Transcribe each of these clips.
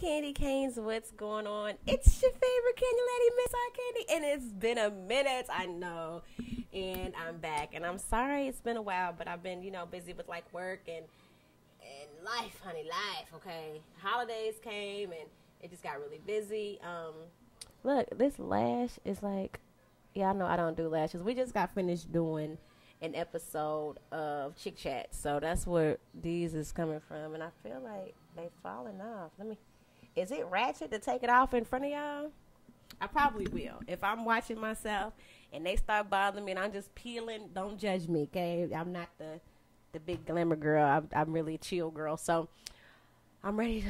Candy Canes, what's going on? It's your favorite candy lady, Miss Candy, and it's been a minute, I know, and I'm back, and I'm sorry it's been a while, but I've been, busy with like work and life, honey, life. Okay, holidays came and it just got really busy. Look, this lash is like, yeah, I know I don't do lashes. We just got finished doing an episode of Chick Chat, so that's where these is coming from, and I feel like they falling off. Is it ratchet to take it off in front of y'all? I probably will. If I'm watching myself and they start bothering me and I'm just peeling, don't judge me, okay? I'm not the big glamour girl. I'm really a chill girl, so I'm ready to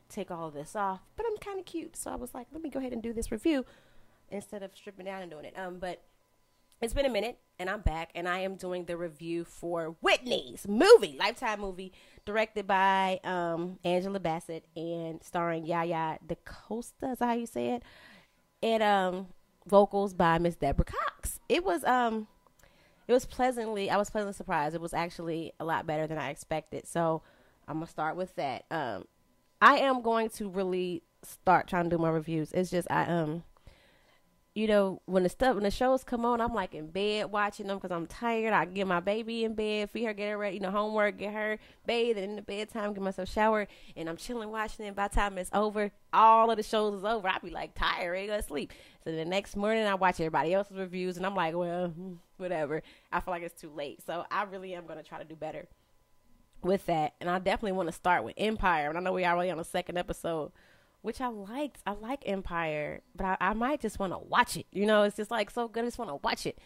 take all of this off, but I'm kind of cute, so I was like, let me go ahead and do this review instead of stripping down and doing it. But it's been a minute, and I'm back, and I am doing the review for Whitney's movie, Lifetime movie, directed by Angela Basset and starring YaYa DaCosta, is that how you say it? And vocals by Ms Deborah Cox. I was pleasantly surprised. It was actually a lot better than I expected, so I'm gonna start with that. I am going to really start trying to do my reviews. It's just when the shows come on, I'm like in bed watching them because I'm tired. I get my baby in bed, feed her, get her ready, homework, get her bathed, and in the bedtime, get myself showered, and I'm chilling watching it. By the time it's over, all of the shows is over. I be like tired, ready to go to sleep. So the next morning, I watch everybody else's reviews, and I'm like, well, whatever. I feel like it's too late. So I really am going to try to do better with that. And I definitely want to start with Empire. And I know we are already on the second episode, which I liked. I like Empire, but I might just want to watch it. It's just like so good. I just want to watch it.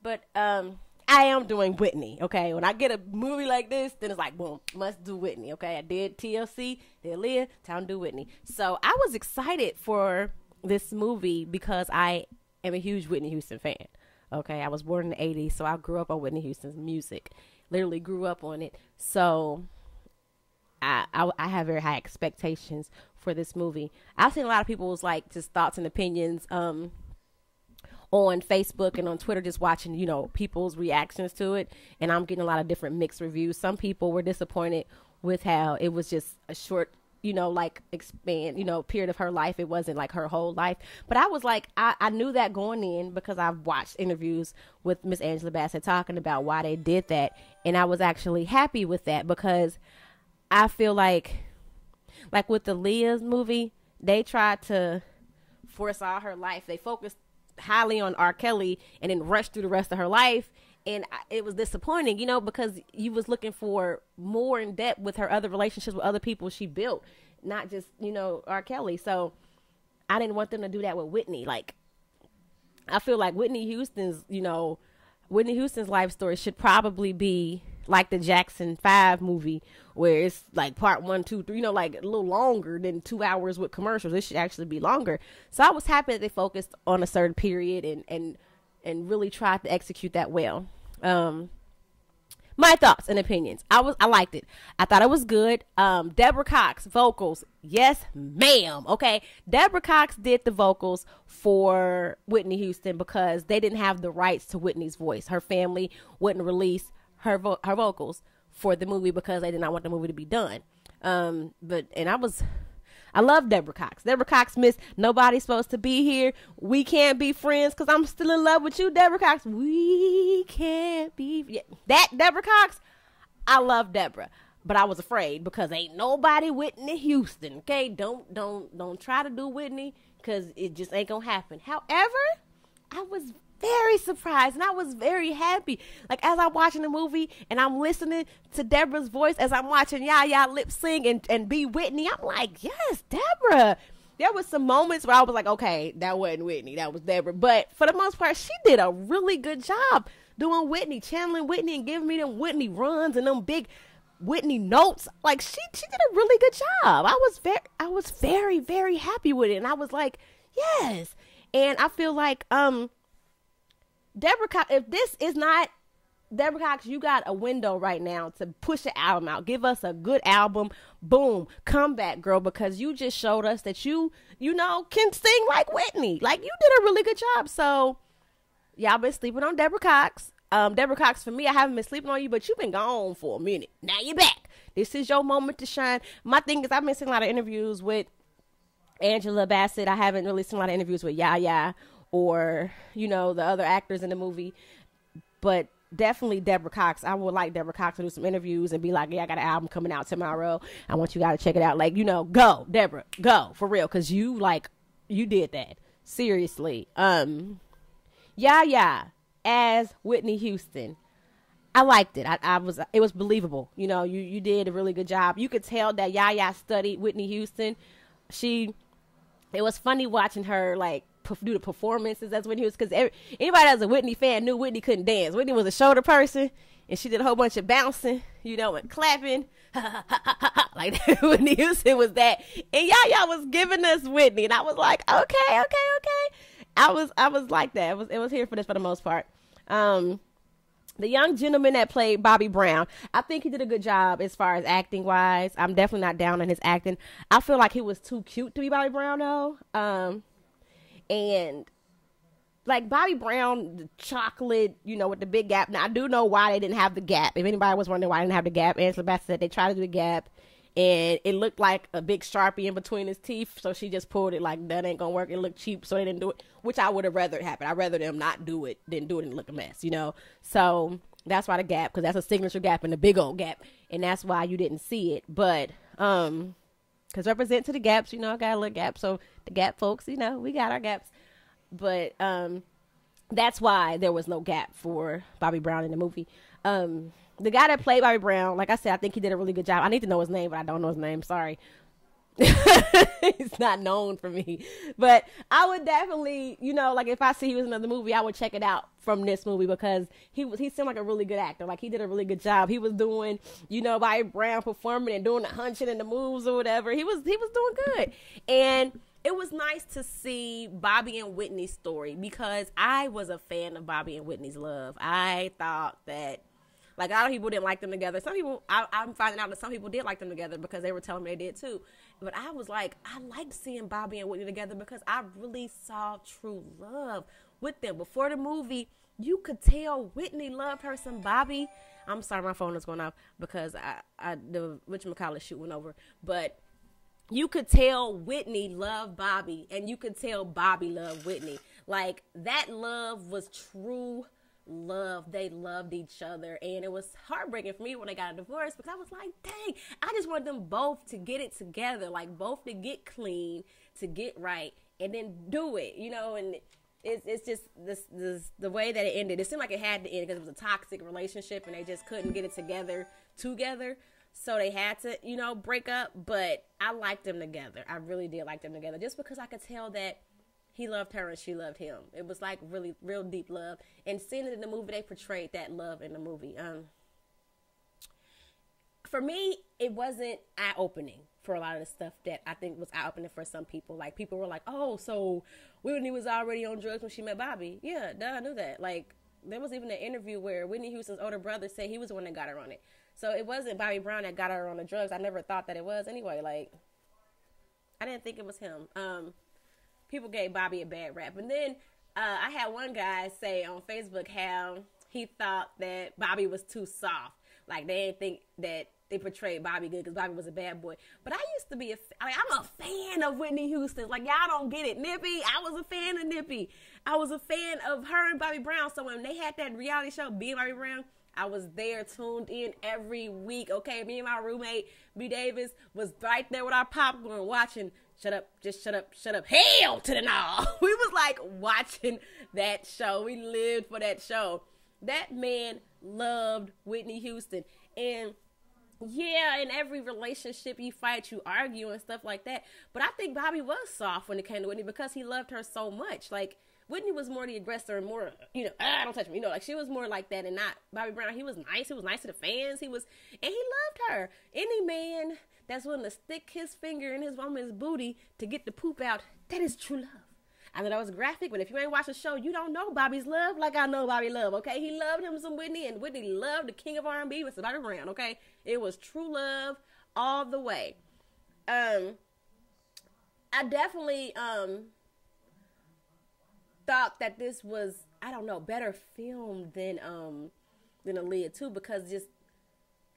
But I am doing Whitney, okay? When I get a movie like this, then it's like, boom, must do Whitney, okay? I did TLC, did Leah, time to do Whitney. So I was excited for this movie because I am a huge Whitney Houston fan, okay? I was born in the 80s, so I grew up on Whitney Houston's music. Literally grew up on it. So I have very high expectations for this movie. I've seen a lot of people's like just thoughts and opinions on Facebook and on Twitter, just watching, people's reactions to it. And I'm getting a lot of different mixed reviews. Some people were disappointed with how it was just a short, period of her life. It wasn't like her whole life. But I was like, I knew that going in because I've watched interviews with Ms Angela Basset talking about why they did that. And I was actually happy with that because I feel like with the Leah's movie, they tried to force all her life. They focused highly on R. Kelly and then rushed through the rest of her life. And it was disappointing, because you was looking for more in depth with her other relationships with other people she built, not just, R. Kelly. So I didn't want them to do that with Whitney. Like, I feel like Whitney Houston's life story should probably be like the Jackson 5 movie, where it's like part 1, 2, 3, like a little longer than 2 hours with commercials. It should actually be longer. So I was happy that they focused on a certain period and really tried to execute that well. My thoughts and opinions. I liked it. I thought it was good. Deborah Cox vocals. Yes, ma'am. Okay. Deborah Cox did the vocals for Whitney Houston because they didn't have the rights to Whitney's voice. Her family wouldn't release her vocals for the movie because they did not want the movie to be done. I love Deborah Cox. Deborah Cox missed Nobody's Supposed to Be Here. We Can't Be Friends because I'm still in love with you, Deborah Cox. We can't be. Yeah, that Deborah Cox, I love Deborah. But I was afraid because ain't nobody Whitney Houston. Okay, don't try to do Whitney because it just ain't gonna happen. However, I was very surprised and I was very happy. Like as I'm watching the movie and I'm listening to Deborah's voice as I'm watching YaYa lip sing and be Whitney, I'm like, yes, Deborah. There was some moments where I was like, okay, that wasn't Whitney, that was Deborah. But for the most part, she did a really good job doing Whitney, channeling Whitney and giving me them Whitney runs and them big Whitney notes. Like she did a really good job. I was very, very happy with it. And I was like, yes. And I feel like, Deborah Cox, if this is not Deborah Cox, you got a window right now to push the album out. Give us a good album. Boom. Come back, girl, because you just showed us that you can sing like Whitney. Like, you did a really good job. So, y'all been sleeping on Deborah Cox. Deborah Cox, for me, I haven't been sleeping on you, but you've been gone for a minute. Now you're back. This is your moment to shine. My thing is, I've been seeing a lot of interviews with Angela Basset. I haven't really seen a lot of interviews with YaYa or, the other actors in the movie, but definitely Deborah Cox. I would like Deborah Cox to do some interviews and be like, yeah, I got an album coming out tomorrow. I want you guys to check it out. Like, go, Deborah, go, for real, because you did that. Seriously. YaYa as Whitney Houston. I liked it. It was believable. You did a really good job. You could tell that YaYa studied Whitney Houston. It was funny watching her do the performances as Whitney Houston, because anybody that's a Whitney fan knew Whitney couldn't dance. Whitney was a shoulder person, and she did a whole bunch of bouncing, and clapping. Like Whitney Houston was that, and YaYa was giving us Whitney, and I was like, okay. I was like that. It was here for this for the most part. The young gentleman that played Bobby Brown, I think he did a good job as far as acting wise. I'm definitely not down on his acting. I feel like he was too cute to be Bobby Brown though. And like Bobby Brown, the chocolate, with the big gap. Now I do know why they didn't have the gap. If anybody was wondering why they didn't have the gap, Angela Bassett said they tried to do the gap and it looked like a big Sharpie in between his teeth. So she just pulled it like, that ain't gonna work. It looked cheap, so they didn't do it, which I would have rather it happen. I'd rather them not do it than do it and look a mess, So that's why the gap, because that's a signature gap and a big old gap. And that's why you didn't see it. But, because represent to the gaps, I got a little gap. So the gap folks, we got our gaps. But, that's why there was no gap for Bobby Brown in the movie. The guy that played Bobby Brown, like I said, I think he did a really good job. I need to know his name, but I don't know his name. Sorry. He's not known for me. But I would definitely, if I see he was in another movie, I would check it out from this movie, because he seemed like a really good actor. Like, he did a really good job. He was doing, Bobby Brown performing and doing the hunching and the moves or whatever. He was doing good. And it was nice to see Bobby and Whitney's story, because I was a fan of Bobby and Whitney's love. I thought that, a lot of people didn't like them together. Some people, I'm finding out that some people did like them together because they were telling me they did too. But I was like, I liked seeing Bobby and Whitney together because I really saw true love with them. Before the movie, you could tell Whitney loved her some Bobby. I'm sorry, my phone is going off because the whatchamacallit shoot went over. But you could tell Whitney loved Bobby, and you could tell Bobby loved Whitney. Like, that love was true love. They loved each other, and it was heartbreaking for me when they got a divorce, because I was like, dang, I just wanted them both to get it together, like both to get clean, to get right, and then do it, and it's just this the way that it ended. It seemed like it had to end because it was a toxic relationship and they just couldn't get it together, so they had to, break up. But I liked them together. I really did like them together, just because I could tell that he loved her and she loved him. It was like really real deep love. And seeing it in the movie, they portrayed that love in the movie. For me, it wasn't eye-opening for a lot of the stuff that I think was eye-opening for some people. Like, people were like, oh, so Whitney was already on drugs when she met Bobby. Yeah, duh, I knew that. Like, there was even an interview where Whitney Houston's older brother said he was the one that got her on it. So it wasn't Bobby Brown that got her on the drugs. I never thought that it was anyway. Like, I didn't think it was him. People gave Bobby a bad rap. And then I had one guy say on Facebook how he thought that Bobby was too soft. Like, they didn't think that they portrayed Bobby good because Bobby was a bad boy. But I used to be I'm a fan of Whitney Houston. Like, y'all don't get it. Nippy, I was a fan of Nippy. I was a fan of her and Bobby Brown. So when they had that reality show, Being Bobby Brown, I was there, tuned in every week. Okay, me and my roommate, B. Davis, was right there with our popcorn watching Shut Up, Just Shut Up, Shut Up, Hell to the No. We was like watching that show. We lived for that show. That man loved Whitney Houston. And yeah, in every relationship you fight, you argue and stuff like that. But I think Bobby was soft when it came to Whitney because he loved her so much. Like, Whitney was more the aggressor and more, don't touch me. Like, she was more like that, and not Bobby Brown. He was nice. He was nice to the fans. And he loved her. Any man that's willing to stick his finger in his woman's booty to get the poop out, that is true love. I know that was graphic, but if you ain't watched the show, you don't know Bobby's love like I know Bobby love, okay? He loved him some Whitney, and Whitney loved the king of R&B, Mr. Bobby Brown, okay? It was true love all the way. I definitely thought that this was, better filmed than Aaliyah too, because just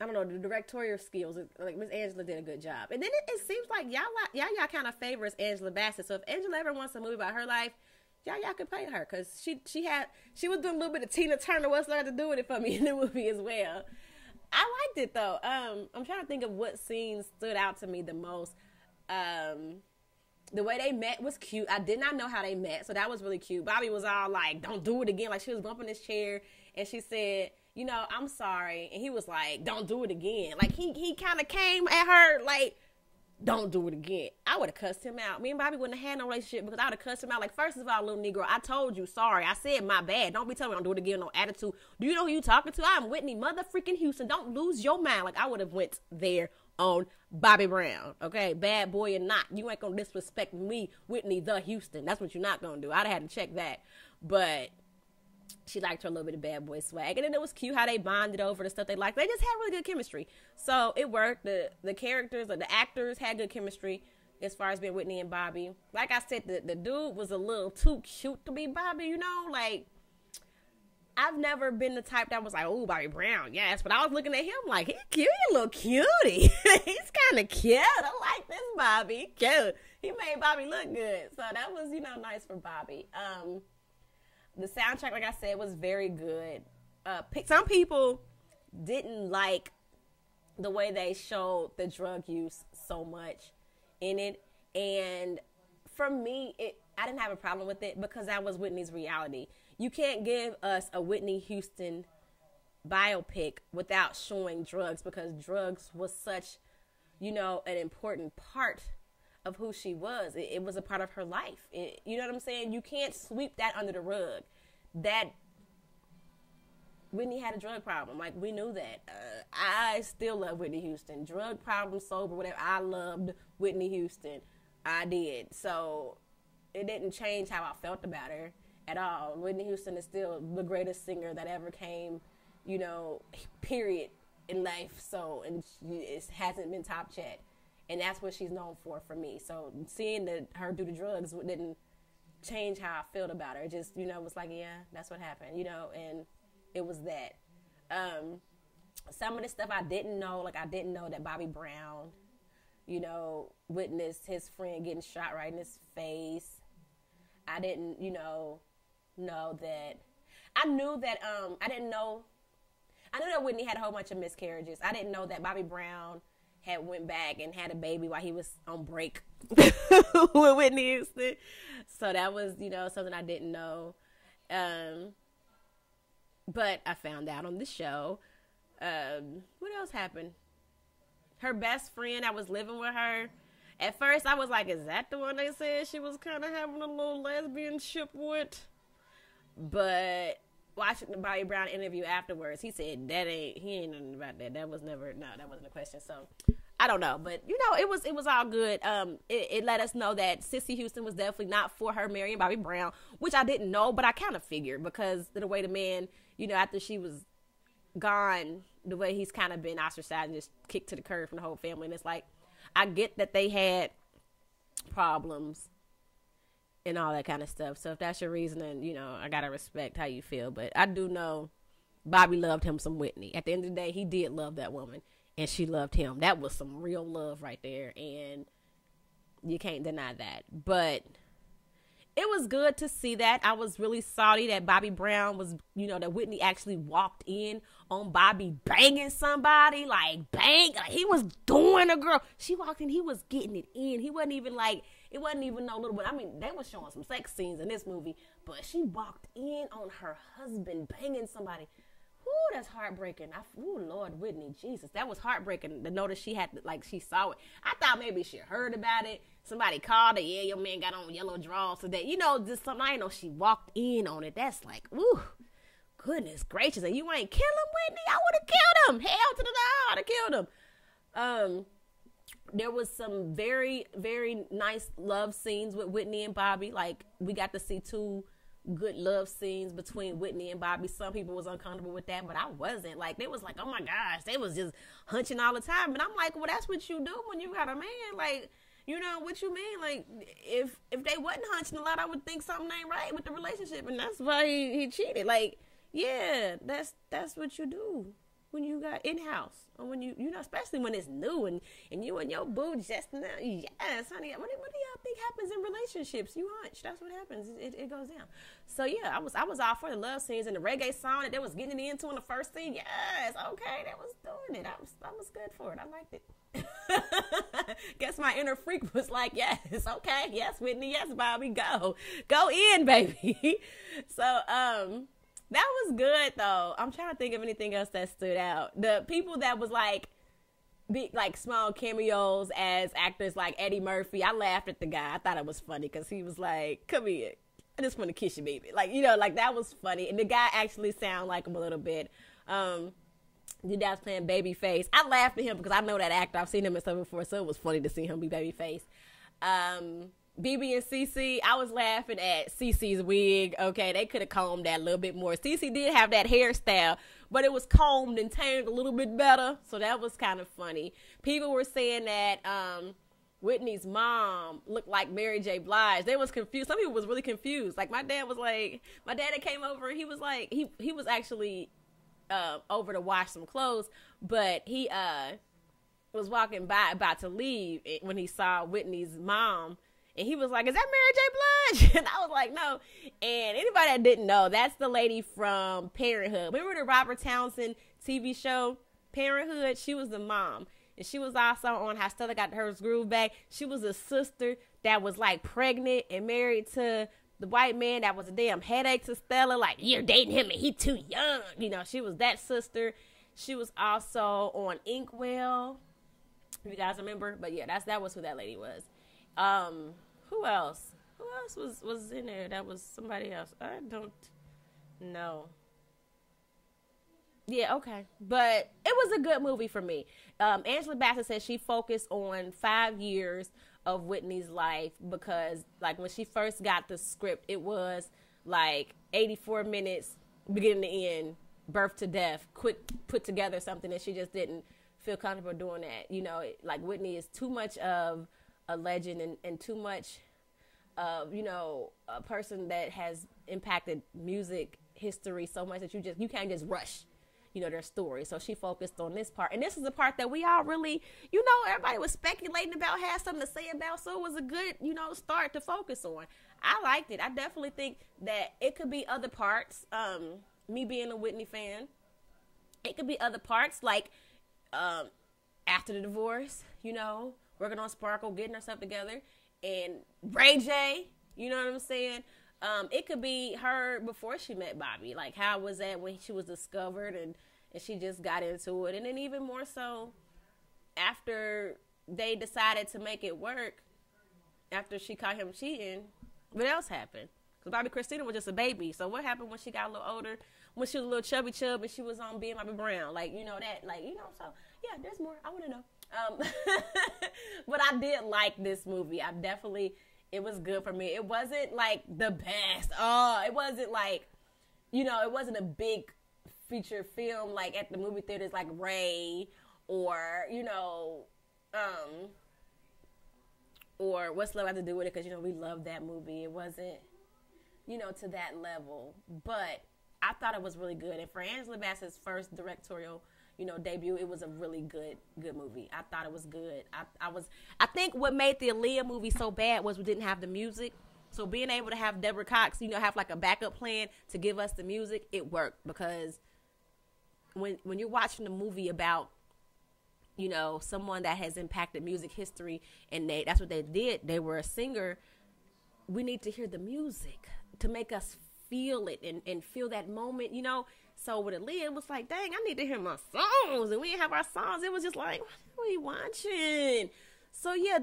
I don't know, the directorial skills. Like Ms Angela did a good job, and then it seems like YaYa kind of favors Angela Basset. So if Angela ever wants a movie about her life, YaYa could play her, because she was doing a little bit of Tina Turner. What's there to do with it for me in the movie as well. I liked it though. I'm trying to think of what scenes stood out to me the most. The way they met was cute. I did not know how they met, so that was really cute. Bobby was all like, "Don't do it again." Like, she was bumping his chair, and she said, "You know, I'm sorry." And he was like, "Don't do it again." Like, he kind of came at her like, "Don't do it again." I would have cussed him out. Me and Bobby wouldn't have had no relationship, because I would have cussed him out. Like, first of all, little Negro, I told you, sorry. I said my bad. Don't be telling me don't do it again, no attitude. Do you know who you talking to? I'm Whitney mother freaking Houston. Don't lose your mind. Like, I would have went there on Bobby Brown, okay? Bad boy or not. You ain't gonna disrespect me, Whitney the Houston. That's what you're not gonna do. I'd have had to check that. But she liked her a little bit of bad boy swag. And then it was cute how they bonded over the stuff they liked. They just had really good chemistry. So it worked. The characters or the actors had good chemistry as far as being Whitney and Bobby. Like I said, the dude was a little too cute to be Bobby, you know? Like, I've never been the type that was like, "Oh, Bobby Brown, yes." But I was looking at him like, he's cute, he a little cutie. He's kind of cute. I like this Bobby. Cute. He made Bobby look good. So that was, you know, nice for Bobby. The soundtrack, like I said, was very good. Some people didn't like the way they showed the drug use so much in it. And for me, I didn't have a problem with it, because that was Whitney's reality. You can't give us a Whitney Houston biopic without showing drugs, because drugs was such, you know, an important part of who she was. It was a part of her life. You know what I'm saying? You can't sweep that under the rug. That Whitney had a drug problem. Like, we knew that. I still love Whitney Houston. Drug problem, sober, whatever. I loved Whitney Houston. I did. So it didn't change how I felt about her at all. Whitney Houston is still the greatest singer that ever came, you know, period, in life. So, and it hasn't been top chat. And that's what she's known for me. So seeing her do the drugs didn't change how I felt about her. It just, you know, was like, yeah, that's what happened, you know, and it was that. Some of the stuff I didn't know, like I didn't know that Bobby Brown, you know, witnessed his friend getting shot right in his face. I didn't, you know that. I knew that, I knew that Whitney had a whole bunch of miscarriages. I didn't know that Bobby Brown had went back and had a baby while he was on break with Whitney Houston. So that was, you know, something I didn't know. But I found out on the show. What else happened? Her best friend that was living with her. At first I was like, is that the one they said she was kind of having a little lesbian ship with? But watching the Bobby Brown interview afterwards, he said he ain't nothing about that. That wasn't a question. So I don't know, but you know, it was all good. It let us know that Sissy Houston was definitely not for her marrying Bobby Brown, which I didn't know, but I kind of figured, because the way the man, you know, after she was gone, the way he's kind of been ostracized and just kicked to the curb from the whole family. And it's like, I get that they had problems and all that kind of stuff. So if that's your reasoning, you know, I gotta respect how you feel. But I do know Bobby loved him some Whitney. At the end of the day, he did love that woman, and she loved him. That was some real love right there, and you can't deny that. But it was good to see that. I was really sorry that Bobby Brown was, you know, that Whitney actually walked in on Bobby banging somebody, like bang, like he was doing a girl. She walked in, he was getting it in. He wasn't even like, it wasn't even no little bit. I mean, they were showing some sex scenes in this movie, but she walked in on her husband banging somebody. Ooh, that's heartbreaking. Ooh, Lord, Whitney, Jesus, that was heartbreaking to know that she had, like, she saw it. I thought maybe she heard about it. Somebody called her, yeah, your man got on yellow drawers today. You know, just something, I know she walked in on it. That's like, ooh, goodness gracious. And you ain't kill him, Whitney? I would have killed him. Hell to the no, I'd have killed him. There was some very, very nice love scenes with Whitney and Bobby. Like, we got to see two good love scenes between Whitney and Bobby. Some people was uncomfortable with that, but I wasn't. Like, they was like, oh my gosh, they was just hunching all the time. And I'm like, well, that's what you do when you got a man. Like, you know, what you mean? Like, if they wasn't hunching a lot, I would think something ain't right with the relationship, and that's why he cheated. Like, yeah, that's what you do. when you got in-house, or when you know, especially when it's new and you and your boo just now. Yes, honey. What do y'all think happens in relationships? You hunch. That's what happens. It goes down. So yeah, I was all for the love scenes and the reggae song that they was getting into in the first scene. Yes, okay, that was doing it. I was good for it. I liked it. Guess my inner freak was like, yes, okay, yes, Whitney, yes, Bobby, go in, baby. So that was good, though. I'm trying to think of anything else that stood out. The people that was like small cameos as actors, like Eddie Murphy. I laughed at the guy. I thought it was funny because he was like, "Come here, I just want to kiss you, baby." Like, you know, like that was funny. And the guy actually sounded like him a little bit. The guy's playing Babyface. I laughed at him because I know that actor. I've seen him and stuff before, so it was funny to see him be Babyface. BB and CC, I was laughing at CC's wig. Okay, they could have combed that a little bit more. CC did have that hairstyle, but it was combed and tamed a little bit better, so that was kind of funny. People were saying that Whitney's mom looked like Mary J. Blige. They was confused. Some people was really confused. Like my dad that came over, he was like, he was actually over to wash some clothes, but he was walking by about to leave when he saw Whitney's mom. And he was like, "Is that Mary J. Blige?" And I was like, "No." And anybody that didn't know, that's the lady from Parenthood. Remember the Robert Townsend TV show, Parenthood? She was the mom. And she was also on How Stella Got Her Groove Back. She was a sister that was like pregnant and married to the white man that was a damn headache to Stella. Like, "You're dating him and he too young." You know, she was that sister. She was also on Inkwell, if you guys remember. But yeah, that was who that lady was. Who else? Who else was in there? That was somebody else. I don't know. Yeah, okay. But it was a good movie for me. Angela Basset said she focused on 5 years of Whitney's life because, like, when she first got the script, it was like 84 minutes, beginning to end, birth to death, quick put together something, and she just didn't feel comfortable doing that. You know, like, Whitney is too much of a legend and too much of, you know, a person that has impacted music history so much that you can't just rush, you know, their story. So she focused on this part. And this is the part that we all really, you know, everybody was speculating about, had something to say about. So it was a good, you know, start to focus on. I liked it. I definitely think that it could be other parts. Me being a Whitney fan, it could be other parts, like after the divorce, you know, working on Sparkle, getting herself together, and Ray J, you know what I'm saying? It could be her before she met Bobby. Like, how was that when she was discovered and she just got into it? And then even more so after they decided to make it work, after she caught him cheating, what else happened? Because Bobby Christina was just a baby. So what happened when she got a little older, when she was a little chubby chub and she was on being Bobby Brown? Like, you know, that, like, you know, so yeah, there's more. I want to know. But I did like this movie. It was good for me. It wasn't like the best. It wasn't like, you know, it wasn't a big feature film like at the movie theaters like Ray or, you know, or What's Love Have to Do with It, because, you know, we love that movie. It wasn't, you know, to that level. But I thought it was really good. And for Angela Bassett's first directorial, you know, debut, it was a really good movie. I thought it was good. I think what made the Aaliyah movie so bad was we didn't have the music. So being able to have Deborah Cox, you know, have like a backup plan to give us the music, it worked. Because when you're watching a movie about, you know, someone that has impacted music history, and that's what they did, they were a singer, we need to hear the music to make us feel it and feel that moment, you know. So with Aaliyah, it was like, dang, I need to hear my songs. And we didn't have our songs. It was just like, what are you watching? So, yeah,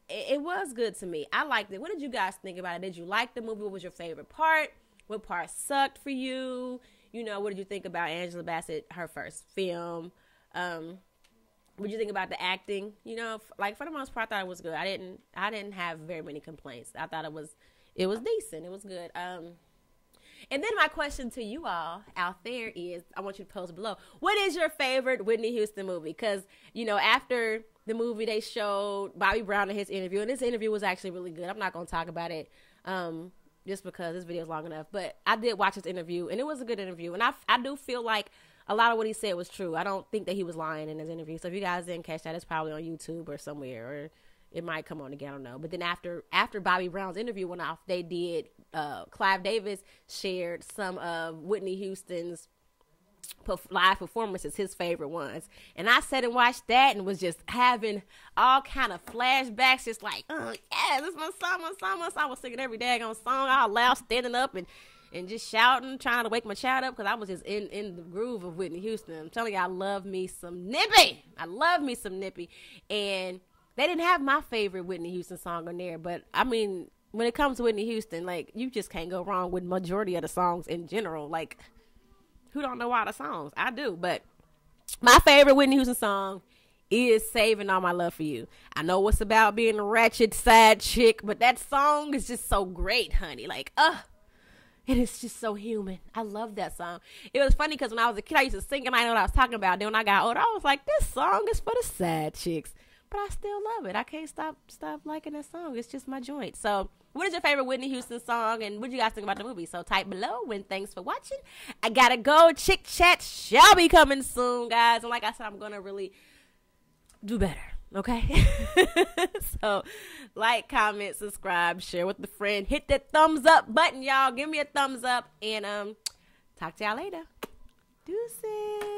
it was good to me. I liked it. What did you guys think about it? Did you like the movie? What was your favorite part? What part sucked for you? You know, what did you think about Angela Bassett, her first film? What did you think about the acting? You know, like, for the most part, I thought it was good. I didn't have very many complaints. I thought it was decent. It was good. And then my question to you all out there is, I want you to post below, what is your favorite Whitney Houston movie? Because, you know, after the movie, they showed Bobby Brown in his interview, and this interview was actually really good. I'm not going to talk about it just because this video is long enough, but I did watch this interview, and it was a good interview. And I do feel like a lot of what he said was true. I don't think that he was lying in his interview. So if you guys didn't catch that, it's probably on YouTube or somewhere, or it might come on again. I don't know. But then after Bobby Brown's interview went off, they did. Clive Davis shared some of Whitney Houston's live performances, his favorite ones, and I sat and watched that and was just having all kind of flashbacks, just like, yeah, this is my song. I was singing every daggone song out loud, standing up and just shouting, trying to wake my child up, because I was just in the groove of Whitney Houston. I'm telling you, I love me some Nippy. And they didn't have my favorite Whitney Houston song on there, but I mean, when it comes to Whitney Houston, like, you just can't go wrong with majority of the songs in general. Like, who don't know all the songs? I do, but my favorite Whitney Houston song is Saving All My Love for You. I know it's about being a ratchet side chick, but that song is just so great, honey. Like, and it's just so human. I love that song. It was funny because when I was a kid, I used to sing and I know what I was talking about. Then when I got older, I was like, this song is for the sad chicks. But I still love it. I can't stop liking that song. It's just my joint. So, what is your favorite Whitney Houston song, and what do you guys think about the movie? So type below. And thanks for watching. I gotta go. Chick Chat shall be coming soon, guys. And like I said, I'm gonna really do better. Okay? So, like, comment, subscribe, share with a friend. Hit that thumbs up button, y'all. Give me a thumbs up. And talk to y'all later. Deuces.